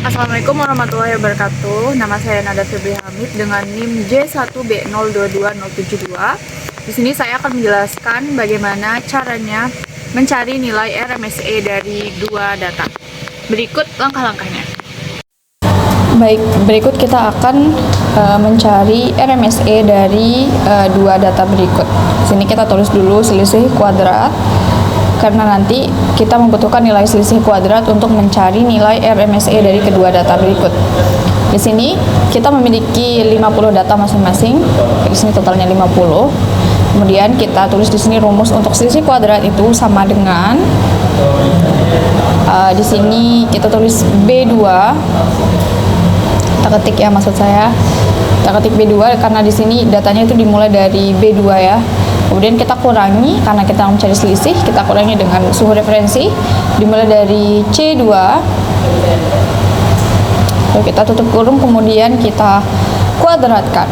Assalamualaikum warahmatullahi wabarakatuh. Nama saya Nada Febri Hamid dengan NIM J1B022072. Di sini saya akan menjelaskan bagaimana caranya mencari nilai RMSE dari dua data. Berikut langkah-langkahnya. Baik, berikut kita akan mencari RMSE dari dua data berikut. Di sini kita tulis dulu selisih kuadrat, karena nanti kita membutuhkan nilai selisih kuadrat untuk mencari nilai RMSE dari kedua data berikut. Di sini kita memiliki 50 data masing-masing. Di sini totalnya 50. Kemudian kita tulis di sini rumus untuk selisih kuadrat itu sama dengan di sini kita tulis B2. Kita ketik ya, maksud saya kita ketik B2 karena di sini datanya itu dimulai dari B2 ya. Kemudian kita kurangi, karena kita mencari selisih, kita kurangi dengan suhu referensi dimulai dari C2. Lalu kita tutup kurung, kemudian kita kuadratkan.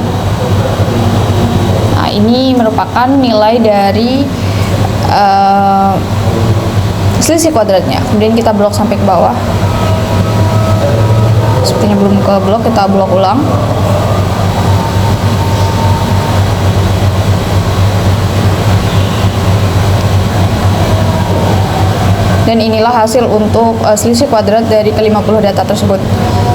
Nah, ini merupakan nilai dari selisih kuadratnya. Kemudian kita blok sampai ke bawah. Sepertinya belum ke blok, kita blok ulang. Dan inilah hasil untuk selisih kuadrat dari ke-50 data tersebut.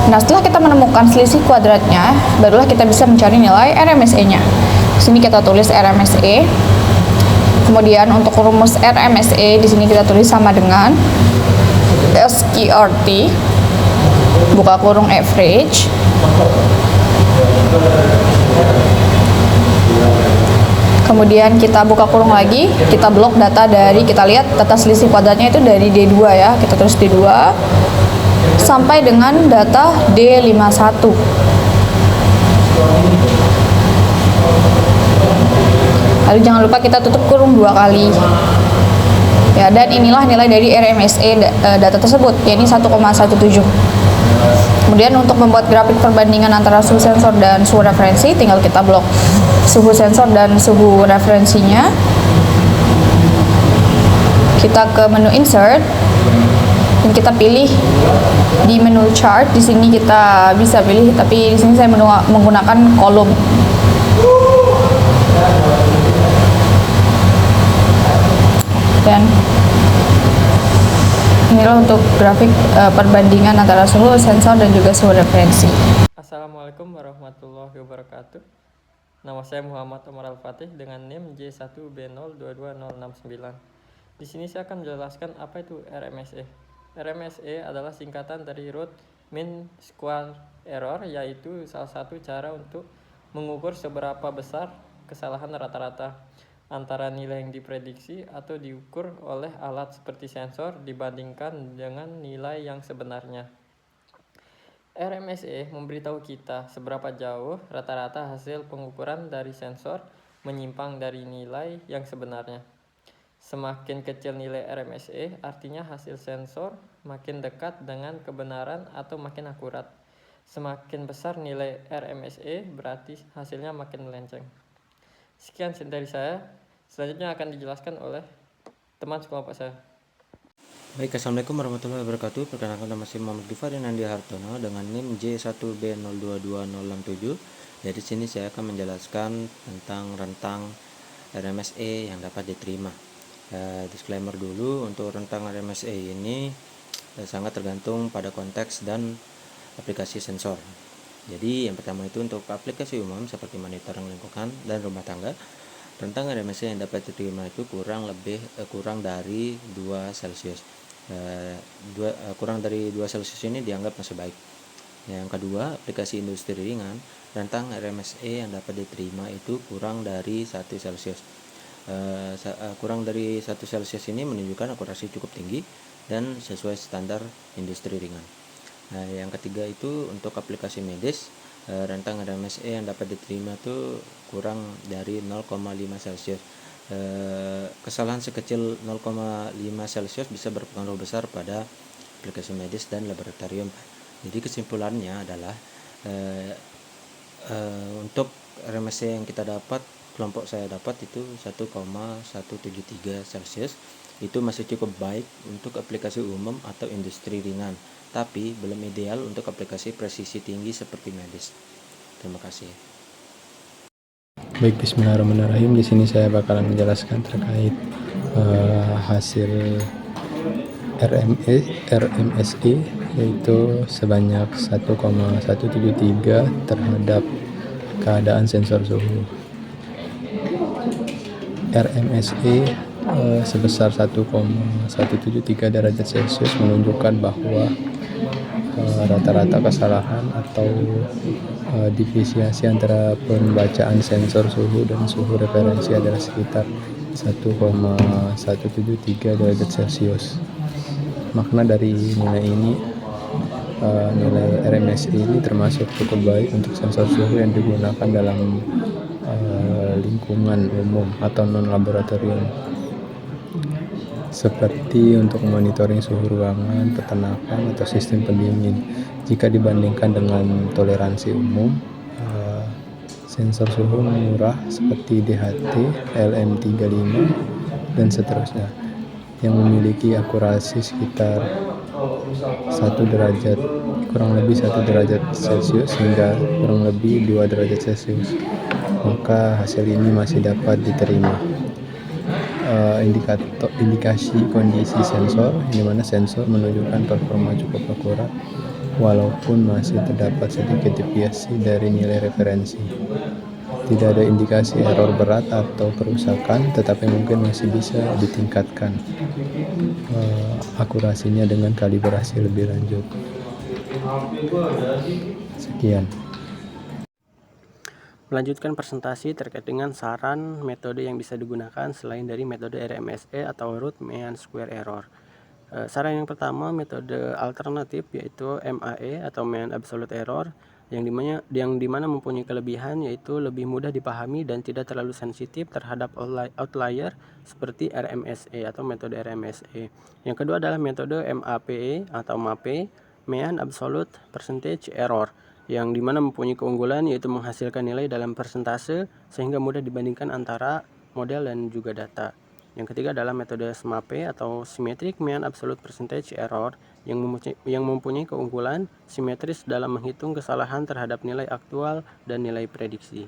Nah, setelah kita menemukan selisih kuadratnya, barulah kita bisa mencari nilai RMSE-nya. Di sini kita tulis RMSE. Kemudian untuk rumus RMSE di sini kita tulis sama dengan SQRT buka kurung average kemudian kita buka kurung lagi, kita blok data dari, kita lihat data selisih kuadratnya itu dari D2 ya, kita tulis D2 sampai dengan data D51. Lalu jangan lupa kita tutup kurung 2 kali ya, dan inilah nilai dari RMSE data tersebut, yaitu 1,17. Kemudian untuk membuat grafik perbandingan antara suhu sensor dan suhu referensi, tinggal kita blok suhu sensor dan suhu referensinya. Kita ke menu insert dan kita pilih di menu chart. Di sini kita bisa pilih, tapi di sini saya menggunakan kolom. Dan inilah untuk grafik perbandingan antara suhu sensor dan juga suhu referensi. Assalamualaikum warahmatullahi wabarakatuh. Nama saya Muhammad Omar Al-Fatih dengan NIM J1B022069. Di sini saya akan menjelaskan apa itu RMSE. RMSE adalah singkatan dari root mean square error, yaitu salah satu cara untuk mengukur seberapa besar kesalahan rata-rata antara nilai yang diprediksi atau diukur oleh alat seperti sensor dibandingkan dengan nilai yang sebenarnya. RMSE memberitahu kita seberapa jauh rata-rata hasil pengukuran dari sensor menyimpang dari nilai yang sebenarnya. Semakin kecil nilai RMSE, artinya hasil sensor makin dekat dengan kebenaran atau makin akurat. Semakin besar nilai RMSE, berarti hasilnya makin melenceng. Sekian dari saya. Selanjutnya akan dijelaskan oleh teman sekelompok saya. Baik, Assalamualaikum warahmatullahi wabarakatuh. Perkenalkan, nama saya Muhammad Givari Nandi Hartono dengan NIM J1B022067. Jadi di sini saya akan menjelaskan tentang rentang RMSE yang dapat diterima. Disclaimer dulu, untuk rentang RMSE ini sangat tergantung pada konteks dan aplikasi sensor. Jadi yang pertama itu untuk aplikasi umum seperti monitoring lingkungan dan rumah tangga, rentang RMSE yang dapat diterima itu kurang dari 2 Celsius. Kurang dari 2 Celsius ini dianggap masih baik. Yang kedua, aplikasi industri ringan, rentang RMSE yang dapat diterima itu kurang dari 1 Celsius. Kurang dari 1 Celsius ini menunjukkan akurasi cukup tinggi dan sesuai standar industri ringan. Yang ketiga itu untuk aplikasi medis, rentang RMSE yang dapat diterima itu kurang dari 0,5 Celsius. Kesalahan sekecil 0,5 Celsius bisa berpengaruh besar pada aplikasi medis dan laboratorium. Jadi kesimpulannya adalah untuk RMSE yang kita dapat, kelompok saya dapat itu 1,173 Celsius. itu masih cukup baik untuk aplikasi umum atau industri ringan, tapi belum ideal untuk aplikasi presisi tinggi seperti medis. Terima kasih. Baik, bismillahirrahmanirrahim. Di sini saya bakalan menjelaskan terkait hasil RMSE, yaitu sebanyak 1,173 terhadap keadaan sensor suhu. RMSE sebesar 1,173 derajat Celcius menunjukkan bahwa rata-rata kesalahan atau divisiasi antara pembacaan sensor suhu dan suhu referensi adalah sekitar 1,173 derajat Celcius. Makna dari nilai ini, nilai RMSE ini termasuk cukup baik untuk sensor suhu yang digunakan dalam lingkungan umum atau non-laboratorium, seperti untuk monitoring suhu ruangan, peternakan, atau sistem pendingin. Jika dibandingkan dengan toleransi umum, sensor suhu murah seperti DHT, LM35, dan seterusnya, yang memiliki akurasi sekitar 1 derajat, kurang lebih 1 derajat Celcius hingga kurang lebih 2 derajat Celcius, maka hasil ini masih dapat diterima. Indikasi kondisi sensor, di mana sensor menunjukkan performa cukup akurat walaupun masih terdapat sedikit deviasi dari nilai referensi. Tidak ada indikasi error berat atau kerusakan, tetapi mungkin masih bisa ditingkatkan akurasinya dengan kalibrasi lebih lanjut. Sekian. Melanjutkan presentasi terkait dengan saran metode yang bisa digunakan selain dari metode RMSE atau root mean square error. Saran yang pertama, metode alternatif, yaitu MAE atau mean absolute error, yang dimana mempunyai kelebihan yaitu lebih mudah dipahami dan tidak terlalu sensitif terhadap outlier seperti RMSE atau metode RMSE. Yang kedua adalah metode MAPE atau MAPE, mean absolute percentage error, yang dimana mempunyai keunggulan yaitu menghasilkan nilai dalam persentase sehingga mudah dibandingkan antara model dan juga data. Yang ketiga adalah metode SMAPE atau Symmetric Mean Absolute Percentage Error, yang mempunyai keunggulan simetris dalam menghitung kesalahan terhadap nilai aktual dan nilai prediksi.